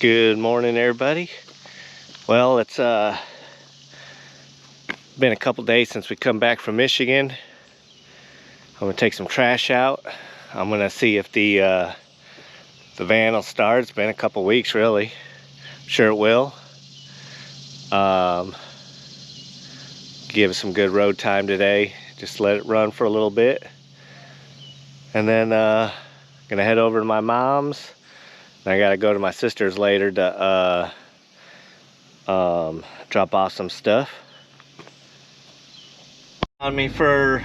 Good morning, everybody. Well, it's been a couple days since we come back from Michigan. I'm gonna take some trash out. I'm gonna see if the van will start. It's been a couple weeks, really. I'm sure it will. Give it some good road time today. Just let it run for a little bit, and then gonna head over to my mom's. I gotta go to my sister's later to drop off some stuff. On me for,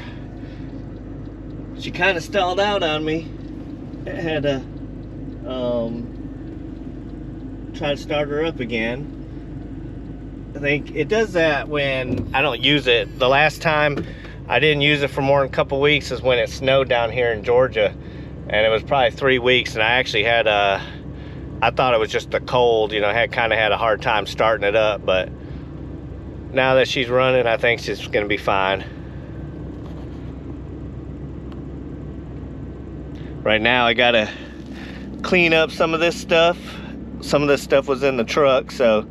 she kind of stalled out on me. I had to try to start her up again. I think it does that when I don't use it. The last time I didn't use it for more than a couple weeks is when it snowed down here in Georgia, and it was probably 3 weeks, and I actually had I thought it was just the cold, you know, I kind of had a hard time starting it up, but now that she's running, I think she's gonna be fine. Right now, I gotta clean up some of this stuff. Some of this stuff was in the truck, so,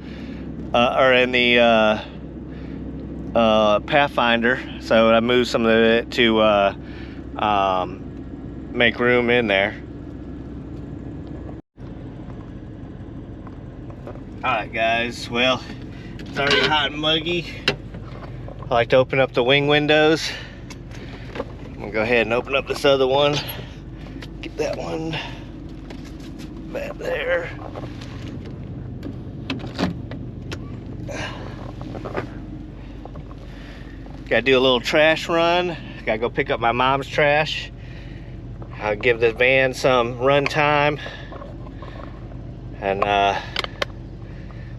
or in the Pathfinder, so I moved some of it to make room in there. Alright guys, well, it's already hot and muggy. I like to open up the wing windows. I'm gonna go ahead and open up this other one. Get that one back there. Gotta do a little trash run. Gotta go pick up my mom's trash. I'll give the van some run time. And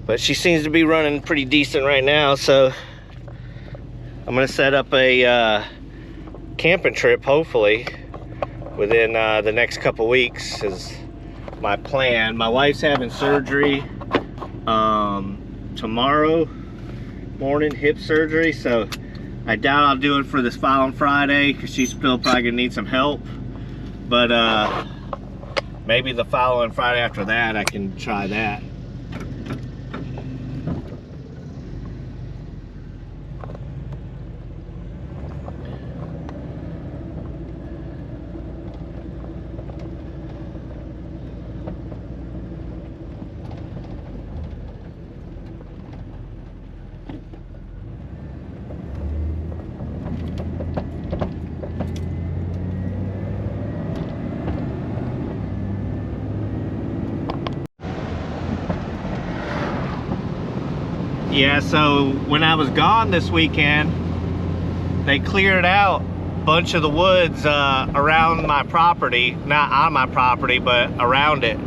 but she seems to be running pretty decent right now, so I'm gonna set up a camping trip, hopefully within the next couple weeks is my plan. My wife's having surgery tomorrow morning, hip surgery, so I doubt I'll do it for this following Friday because she's still probably gonna need some help, but maybe the following Friday after that I can try that. Yeah, so when I was gone this weekend, they cleared out a bunch of the woods around my property. Not on my property, but around it.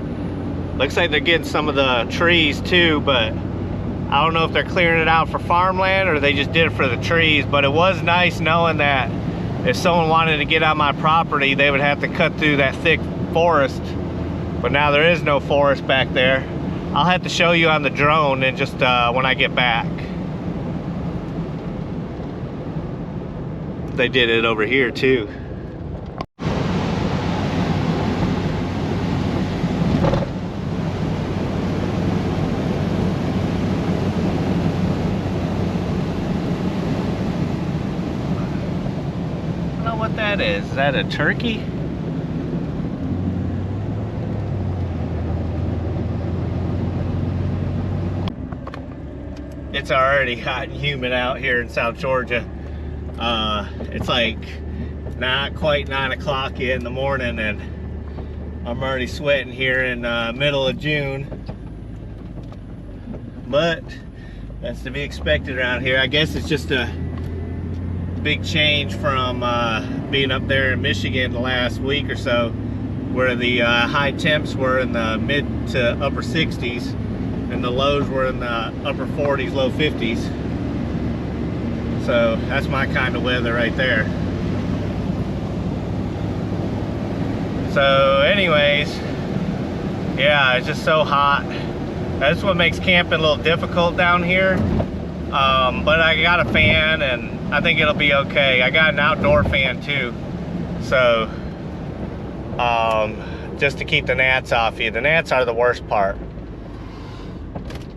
Looks like they're getting some of the trees too, but I don't know if they're clearing it out for farmland or they just did it for the trees. But it was nice knowing that if someone wanted to get on my property, they would have to cut through that thick forest. But now there is no forest back there. I'll have to show you on the drone and just when I get back. They did it over here too. I don't know what that is. Is that a turkey? It's already hot and humid out here in South Georgia. It's like not quite 9 o'clock yet in the morning, and I'm already sweating here in middle of June. But that's to be expected around here. I guess it's just a big change from being up there in Michigan the last week or so, where the high temps were in the mid to upper 60s. And the lows were in the upper 40s, low 50s. So that's my kind of weather right there. So anyways, yeah, it's just so hot. That's what makes camping a little difficult down here. But I got a fan and I think it'll be okay. I got an outdoor fan too. So just to keep the gnats off you. The gnats are the worst part.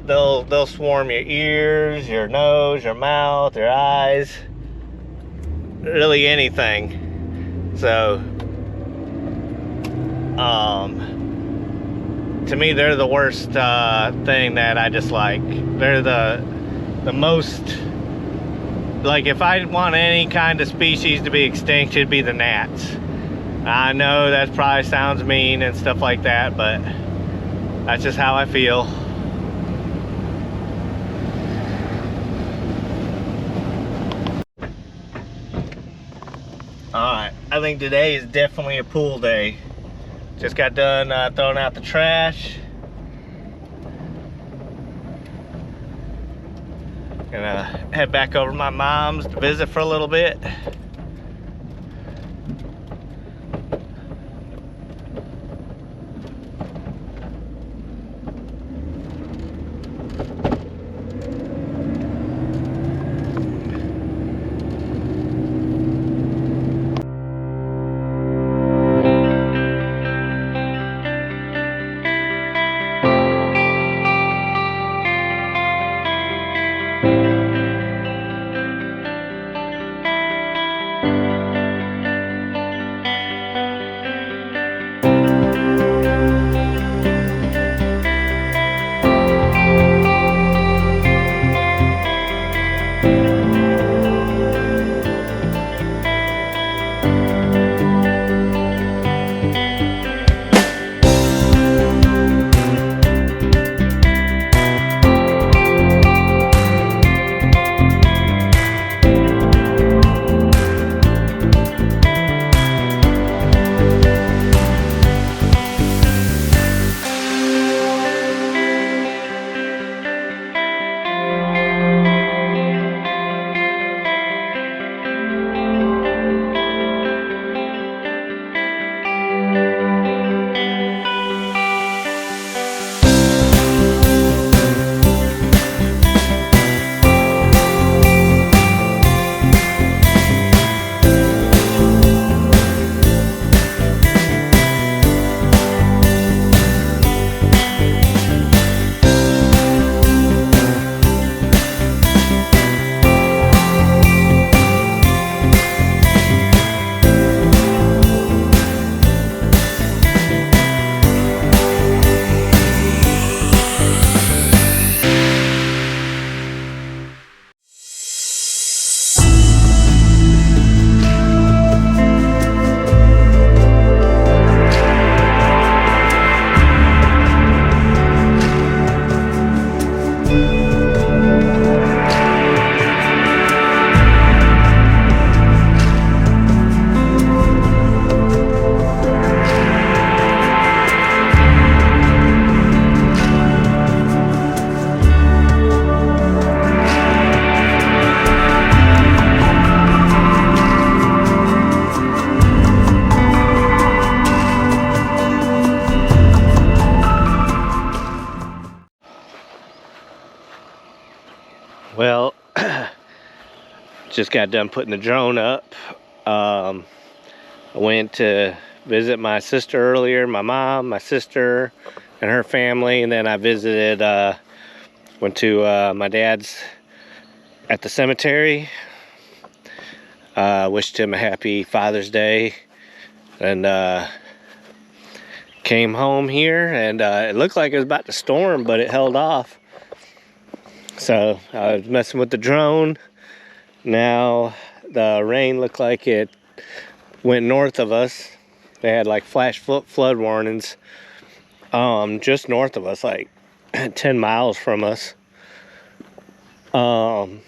they'll swarm your ears, your nose, your mouth, your eyes, really anything. So to me, they're the worst thing that I dislike. They're the most, like, if I want any kind of species to be extinct, it'd be the gnats. I know that probably sounds mean and stuff like that, but that's just how I feel. Alright, I think today is definitely a pool day. Just got done throwing out the trash. Gonna head back over to my mom's to visit for a little bit. Well, just got done putting the drone up. I went to visit my sister earlier, my mom, my sister, and her family, and then I visited, went to my dad's at the cemetery. Wished him a happy Father's Day, and came home here, and it looked like it was about to storm, but it held off. So I was messing with the drone. Now the rain looked like it went north of us. They had like flash flood warnings just north of us, like 10 miles from us. So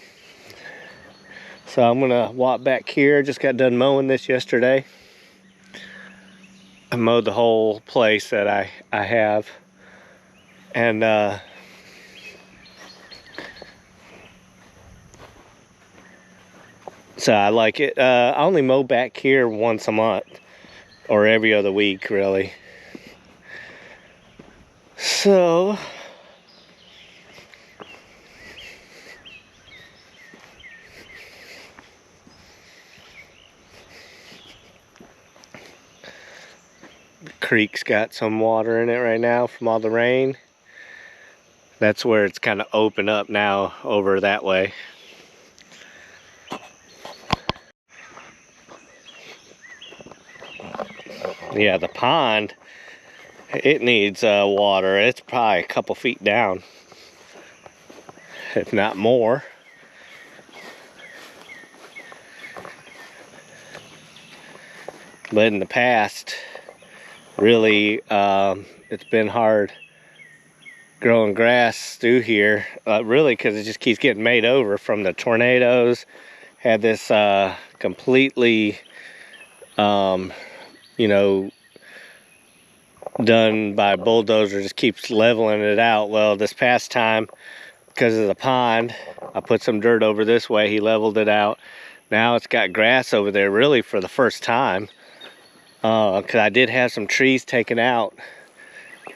I'm gonna walk back here. Just got done mowing this yesterday. I mowed the whole place that I have, and so I like it. I only mow back here once a month, or every other week, really. So the creek's got some water in it right now from all the rain. That's where it's kind of open up now over that way. Yeah, the pond, it needs water. It's probably a couple feet down, if not more. But in the past, really, it's been hard growing grass through here, really, because it just keeps getting made over from the tornadoes. Had this completely, you know, done by a bulldozer, just keeps leveling it out. Well, this past time, because of the pond, I put some dirt over this way, he leveled it out. Now it's got grass over there, really for the first time, because I did have some trees taken out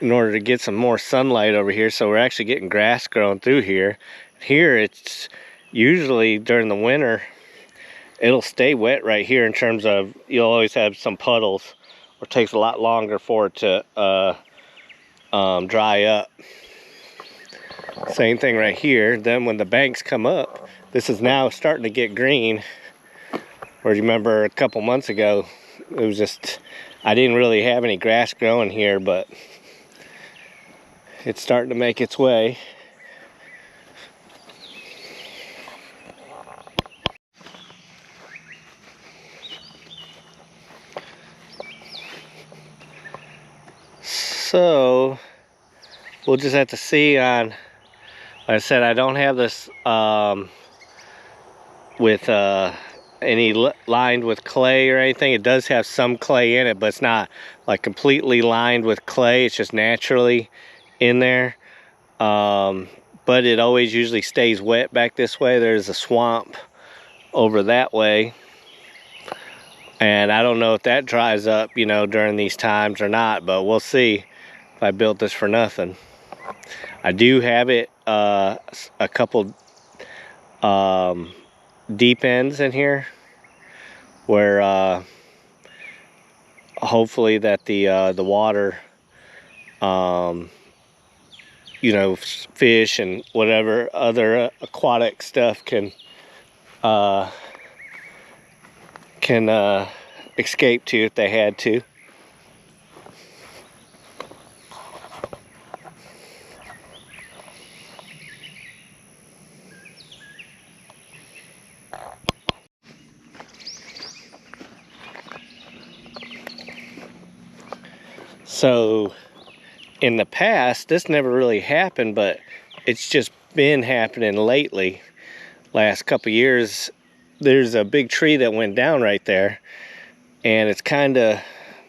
in order to get some more sunlight over here. So we're actually getting grass growing through here. Here it's usually during the winter, it'll stay wet right here in terms of you'll always have some puddles, or it takes a lot longer for it to dry up. Same thing right here. Then when the banks come up, this is now starting to get green. Or you remember a couple months ago, it was just, I didn't really have any grass growing here, but it's starting to make its way. So we'll just have to see on, like I said, I don't have this with any lined with clay or anything. It does have some clay in it, but it's not like completely lined with clay. It's just naturally in there. But it always usually stays wet back this way. There's a swamp over that way, and I don't know if that dries up, you know, during these times or not, but we'll see if I built this for nothing. I do have it a couple deep ends in here where hopefully that the water, you know, fish and whatever other aquatic stuff can escape to if they had to. So in the past, this never really happened, but it's just been happening lately. Last couple years, there's a big tree that went down right there, and it's kind of,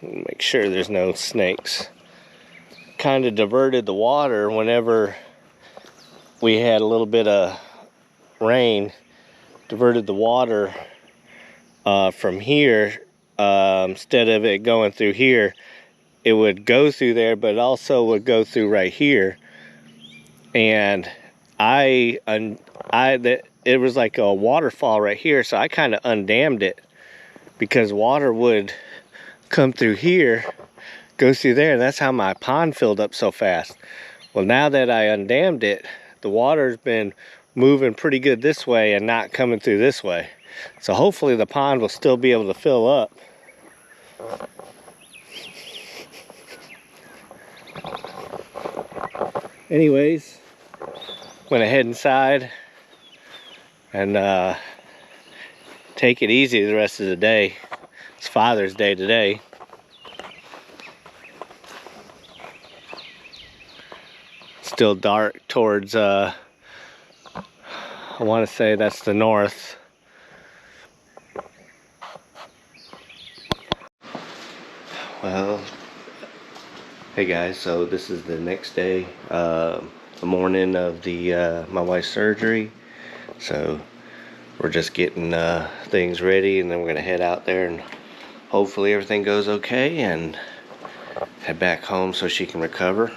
make sure there's no snakes, kind of diverted the water whenever we had a little bit of rain, diverted the water from here. Instead of it going through here, it would go through there, but it also would go through right here. And it was like a waterfall right here, so I kind of undammed it because water would come through here, go through there, and that's how my pond filled up so fast. Well, now that I undammed it, the water's been moving pretty good this way and not coming through this way. So hopefully the pond will still be able to fill up. Anyways, I'm gonna head inside and take it easy the rest of the day. It's Father's Day today. Still dark towards, I want to say that's the north. Well, hey guys, so this is the next day, the morning of my wife's surgery. So we're just getting things ready, and then we're gonna head out there and hopefully everything goes okay and head back home so she can recover.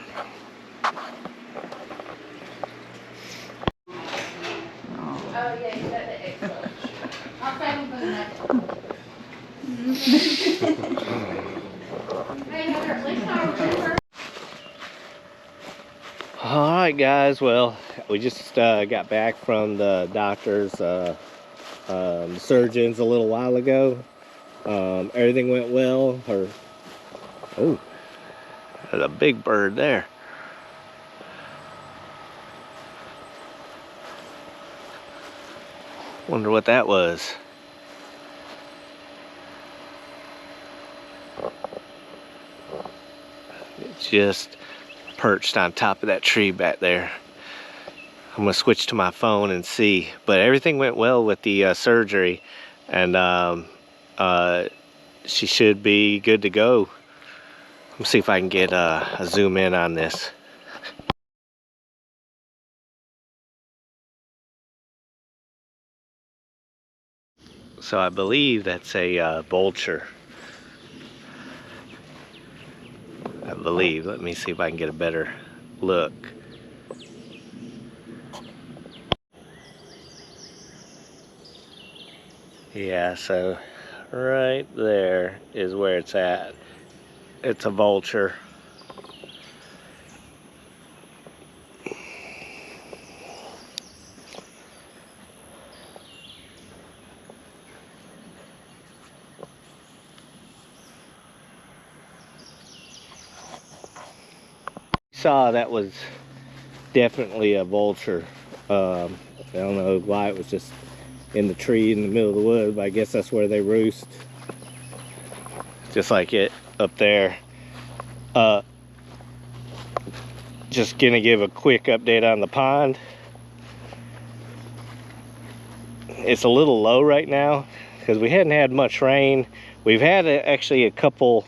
Alright Alright guys, well, we just got back from the doctor's, surgeons a little while ago. Everything went well. Oh, there's a big bird there. Wonder what that was. It's just perched on top of that tree back there. I'm gonna switch to my phone and see, but everything went well with the surgery, and she should be good to go. Let's see if I can get a zoom in on this. So I believe that's a vulture. I believe. Let me see if I can get a better look. Yeah, so right there is where it's at. It's a vulture. Saw that was definitely a vulture. I don't know why it was just in the tree in the middle of the woods, but I guess that's where they roost. Just like it up there. Just gonna give a quick update on the pond. It's a little low right now because we hadn't had much rain. We've had actually a couple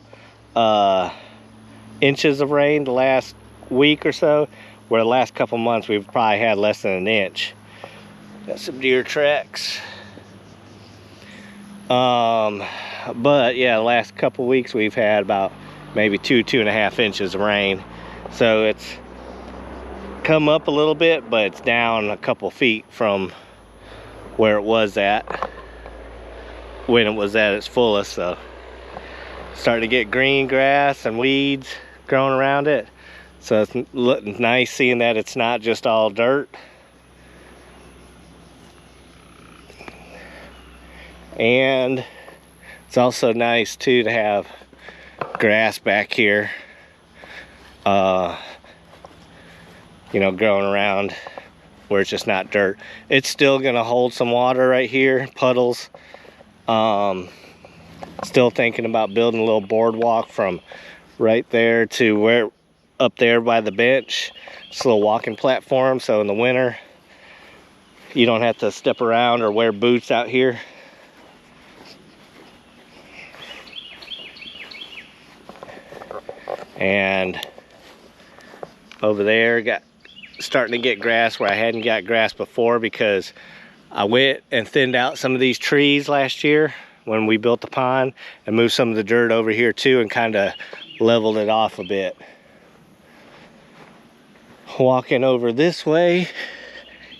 inches of rain the last week or so, where the last couple months we've probably had less than an inch. Got some deer tracks. But yeah, the last couple weeks we've had about maybe 2.5 inches of rain. So it's come up a little bit, but it's down a couple feet from where it was at when it was at its fullest. So starting to get green grass and weeds growing around it. So it's looking nice seeing that it's not just all dirt. And it's also nice too to have grass back here, you know, growing around where it's just not dirt. It's still gonna hold some water right here, puddles. Still thinking about building a little boardwalk from right there to where up there by the bench. It's a little walking platform, so in the winter you don't have to step around or wear boots out here. And over there starting to get grass where I hadn't got grass before, because I went and thinned out some of these trees last year when we built the pond and moved some of the dirt over here too and kind of leveled it off a bit. Walking over this way,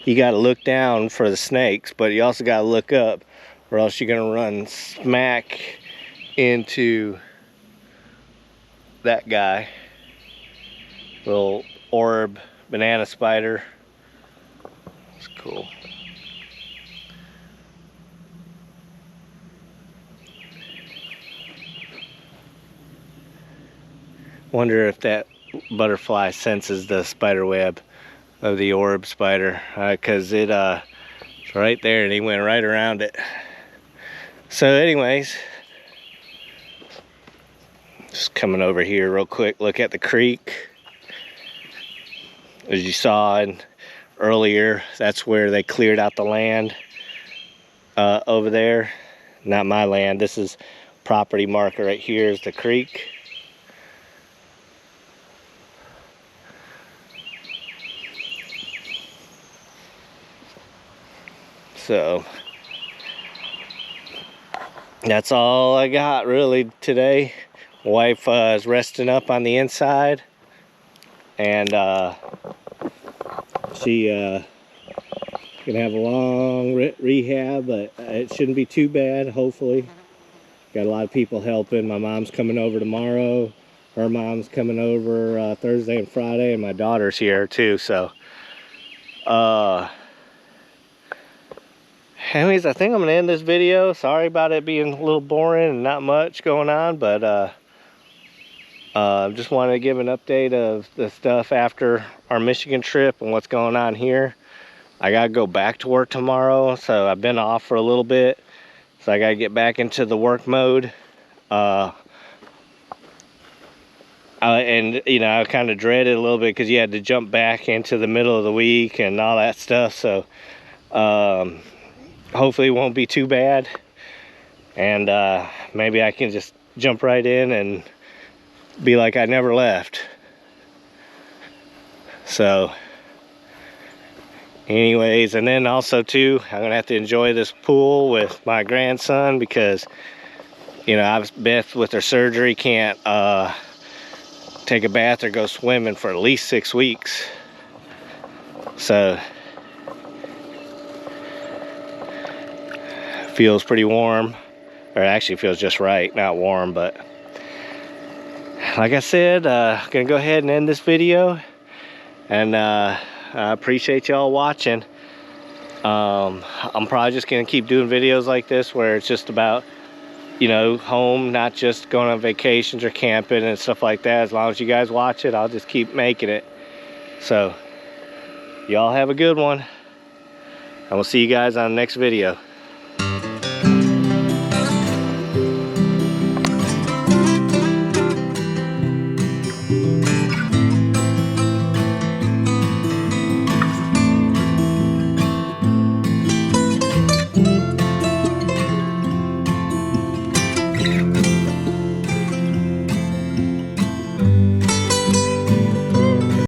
you got to look down for the snakes, but you also got to look up or else you're gonna run smack into that guy. Little orb banana spider. It's cool. Wonder if that butterfly senses the spider web of the orb spider, because it's right there and he went right around it. So anyways, just coming over here real quick, look at the creek. As you saw earlier, that's where they cleared out the land over there. Not my land, this is property marker right here is the creek. So that's all I got really today. Wife is resting up on the inside, and she gonna have a long rehab, but it shouldn't be too bad, hopefully. Got a lot of people helping. My mom's coming over tomorrow. her mom's coming over Thursday and Friday, and my daughter's here too. So anyways, I think I'm gonna end this video. Sorry about it being a little boring and not much going on, but just wanted to give an update of the stuff after our Michigan trip and what's going on here. I gotta go back to work tomorrow, so I've been off for a little bit, so I gotta get back into the work mode. And you know, I kind of dreaded a little bit because you had to jump back into the middle of the week and all that stuff. So hopefully it won't be too bad, and maybe I can just jump right in and be like I never left. So anyways, and then also too, I'm gonna have to enjoy this pool with my grandson, because you know, Beth with her surgery can't take a bath or go swimming for at least 6 weeks. So feels pretty warm, or actually feels just right, not warm. But like I said, gonna go ahead and end this video, and I appreciate y'all watching. I'm probably just gonna keep doing videos like this where it's just about, you know, home, not just going on vacations or camping and stuff like that. As long as you guys watch it, I'll just keep making it. So y'all have a good one, and we'll see you guys on the next video.